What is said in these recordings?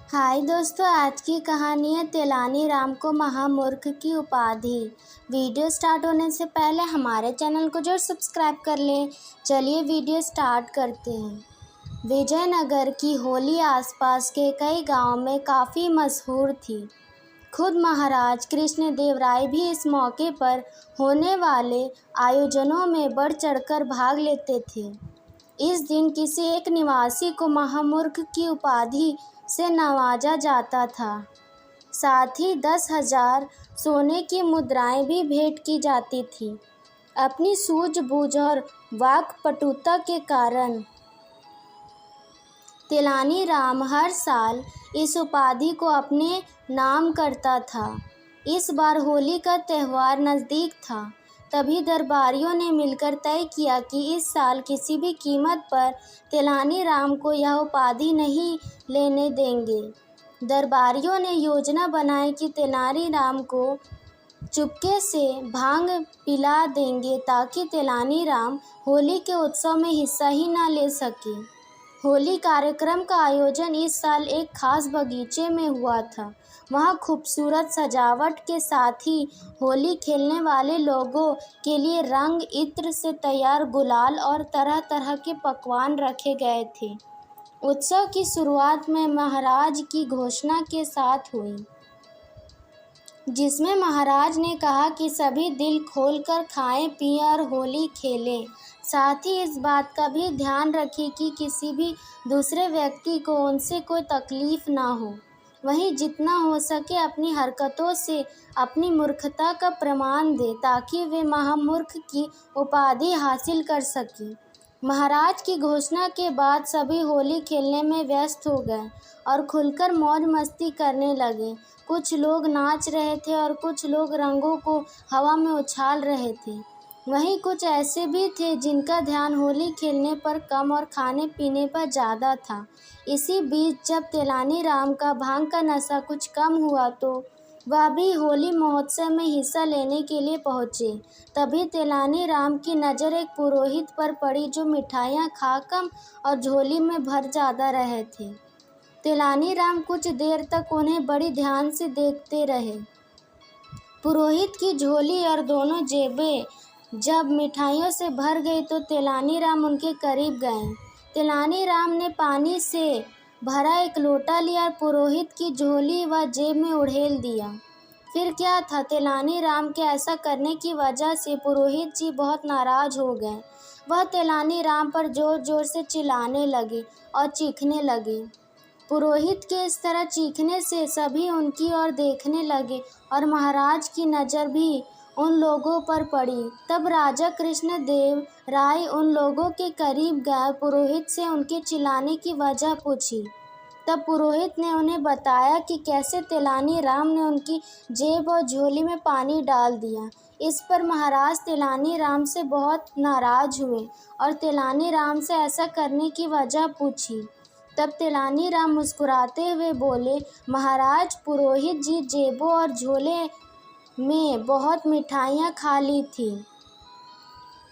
हाय दोस्तों, आज की कहानी है तेलानी राम को महामूर्ख की उपाधि। वीडियो स्टार्ट होने से पहले हमारे चैनल को जरूर सब्सक्राइब कर लें। चलिए वीडियो स्टार्ट करते हैं। विजयनगर की होली आसपास के कई गांवों में काफ़ी मशहूर थी। खुद महाराज कृष्णदेव राय भी इस मौके पर होने वाले आयोजनों में बढ़ चढ़कर भाग लेते थे। इस दिन किसी एक निवासी को महामूर्ख की उपाधि से नवाजा जाता था। साथ ही 10,000 सोने की मुद्राएं भी भेंट की जाती थी। अपनी सूझबूझ और वाक्पटुता के कारण तेलानी राम हर साल इस उपाधि को अपने नाम करता था। इस बार होली का त्यौहार नज़दीक था, तभी दरबारियों ने मिलकर तय किया कि इस साल किसी भी कीमत पर तेलानी राम को यह उपाधि नहीं लेने देंगे। दरबारियों ने योजना बनाई कि तेलानी राम को चुपके से भांग पिला देंगे ताकि तेलानी राम होली के उत्सव में हिस्सा ही न ले सके। होली कार्यक्रम का आयोजन इस साल एक खास बगीचे में हुआ था। वहाँ खूबसूरत सजावट के साथ ही होली खेलने वाले लोगों के लिए रंग इत्र से तैयार गुलाल और तरह तरह के पकवान रखे गए थे। उत्सव की शुरुआत में महाराज की घोषणा के साथ हुई, जिसमें महाराज ने कहा कि सभी दिल खोलकर खाएं पिएं और होली खेलें। साथ ही इस बात का भी ध्यान रखें कि किसी भी दूसरे व्यक्ति को उनसे कोई तकलीफ ना हो। वहीं जितना हो सके अपनी हरकतों से अपनी मूर्खता का प्रमाण दें ताकि वे महामूर्ख की उपाधि हासिल कर सकें। महाराज की घोषणा के बाद सभी होली खेलने में व्यस्त हो गए और खुलकर मौज मस्ती करने लगे। कुछ लोग नाच रहे थे और कुछ लोग रंगों को हवा में उछाल रहे थे। वहीं कुछ ऐसे भी थे जिनका ध्यान होली खेलने पर कम और खाने पीने पर ज़्यादा था। इसी बीच जब तेलानी राम का भांग का नशा कुछ कम हुआ तो वह भी होली महोत्सव में हिस्सा लेने के लिए पहुँचे। तभी तेलानी राम की नज़र एक पुरोहित पर पड़ी जो मिठाइयाँ खा कम और झोली में भर ज़्यादा रहे थे। तेलानी राम कुछ देर तक उन्हें बड़ी ध्यान से देखते रहे। पुरोहित की झोली और दोनों जेबें जब मिठाइयों से भर गई तो तेलानी राम उनके करीब गए। तेलानी राम ने पानी से भरा एक लोटा लिया और पुरोहित की झोली व जेब में उड़ेल दिया। फिर क्या था, तेलानी राम के ऐसा करने की वजह से पुरोहित जी बहुत नाराज हो गए। वह तेलानी राम पर जोर जोर से चिल्लाने लगे और चीखने लगे। पुरोहित के इस तरह चीखने से सभी उनकी ओर देखने लगे और महाराज की नज़र भी उन लोगों पर पड़ी। तब राजा कृष्णदेव राय उन लोगों के करीब गए, पुरोहित से उनके चिल्लाने की वजह पूछी। तब पुरोहित ने उन्हें बताया कि कैसे तेलानी राम ने उनकी जेब और झोली में पानी डाल दिया। इस पर महाराज तेलानी राम से बहुत नाराज हुए और तेलानी राम से ऐसा करने की वजह पूछी। तब तेलानी राम मुस्कुराते हुए बोले, महाराज, पुरोहित जी जेबों और झोले में बहुत मिठाइयाँ खा ली थी।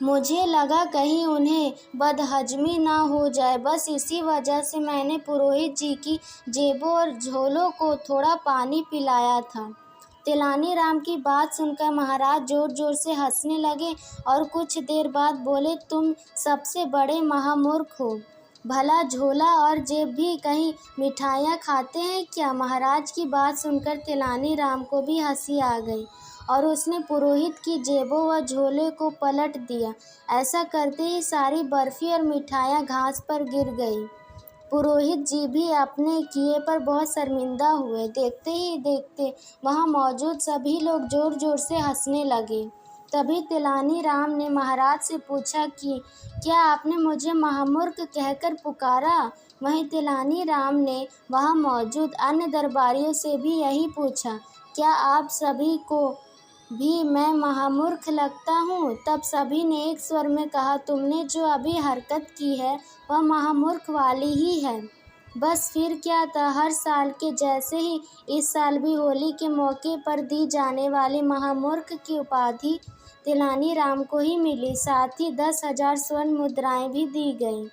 मुझे लगा कहीं उन्हें बदहजमी ना हो जाए, बस इसी वजह से मैंने पुरोहित जी की जेबों और झोलों को थोड़ा पानी पिलाया था। तेलानी राम की बात सुनकर महाराज जोर जोर से हंसने लगे और कुछ देर बाद बोले, तुम सबसे बड़े महामूर्ख हो। भला झोला और जेब भी कहीं मिठाइयाँ खाते हैं क्या? महाराज की बात सुनकर तेलानी राम को भी हंसी आ गई और उसने पुरोहित की जेबों व झोले को पलट दिया। ऐसा करते ही सारी बर्फी और मिठाइयाँ घास पर गिर गई। पुरोहित जी भी अपने किए पर बहुत शर्मिंदा हुए। देखते ही देखते वहाँ मौजूद सभी लोग जोर जोर से हंसने लगे। तभी तेलानी राम ने महाराज से पूछा कि क्या आपने मुझे महामूर्ख कहकर पुकारा? वहीं तेलानी राम ने वहाँ मौजूद अन्य दरबारियों से भी यही पूछा, क्या आप सभी को भी मैं महामूर्ख लगता हूँ? तब सभी ने एक स्वर में कहा, तुमने जो अभी हरकत की है वह महामूर्ख वाली ही है। बस फिर क्या था, हर साल के जैसे ही इस साल भी होली के मौके पर दी जाने वाली महामूर्ख की उपाधि तेलानी राम को ही मिली। साथ ही 10,000 स्वर्ण मुद्राएं भी दी गईं।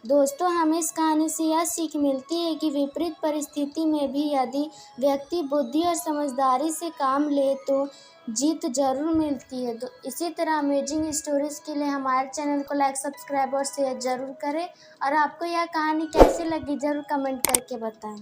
दोस्तों, हमें इस कहानी से यह सीख मिलती है कि विपरीत परिस्थिति में भी यदि व्यक्ति बुद्धि और समझदारी से काम ले तो जीत जरूर मिलती है। तो इसी तरह अमेजिंग स्टोरीज के लिए हमारे चैनल को लाइक, सब्सक्राइब और शेयर जरूर करें। और आपको यह कहानी कैसी लगी जरूर कमेंट करके बताएं।